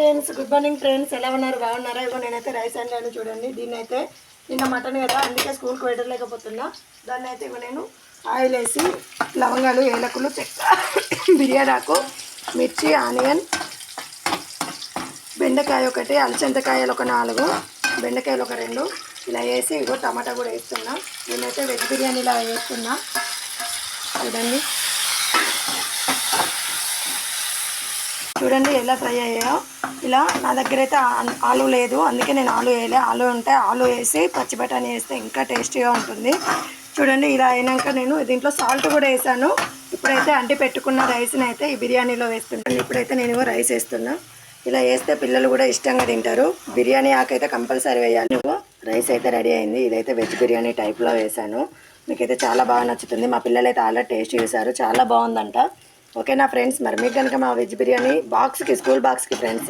Friends, good morning friends. ఎలా ఉన్నారు? బాగున్నారా? ఇగో నేనైతే రైస్ అండాను చూడండి. దీన్ని అయితే నిన్న మటన్ కదా, అందుకే స్కూల్కి పెట్టలేకపోతున్నా. దాన్ని అయితే ఇగో నేను ఆయిల్ వేసి లవంగాలు, ఏలకులు, చెక్క, బిర్యానీ ఆకు, మిర్చి, ఆనియన్, బెండకాయ ఒకటి, అలసందకాయలు ఒక 4, బెండకాయలు ఒక 2 ఇలా వేసి ఇగో టమాటా కూడా వేస్తున్నా. నేనైతే వెజ్ బిర్యానీలా వేస్తున్నా చూడండి. చూడండి ఎలా ఫ్రై అయ్యాయో. ఇలా నా దగ్గర అయితే ఆలు లేదు, అందుకే నేను ఆలు వేయలే. ఆలు ఉంటే ఆలు వేసి పచ్చి బఠానీ వేస్తే ఇంకా టేస్టీగా ఉంటుంది. చూడండి ఇలా అయినాక నేను దీంట్లో సాల్ట్ కూడా వేసాను. ఇప్పుడైతే అంటి పెట్టుకున్న రైస్ని అయితే ఈ బిర్యానీలో వేస్తున్నాను. ఇప్పుడైతే నేను రైస్ వేస్తున్నా. ఇలా వేస్తే పిల్లలు కూడా ఇష్టంగా తింటారు. బిర్యానీ ఆకైతే కంపల్సరీ వేయాలి. రైస్ అయితే రెడీ అయింది. ఇదైతే వెజ్ బిర్యానీ టైప్లో వేసాను. మీకైతే చాలా బాగా నచ్చుతుంది. మా పిల్లలు అయితే ఆల్రెడీ టేస్ట్ చేశారు, చాలా బాగుందంట. ఓకేనా ఫ్రెండ్స్, మరి మీకు కనుక మా వెజ్ బిర్యానీ బాక్స్కి, స్కూల్ బాక్స్కి ఫ్రెండ్స్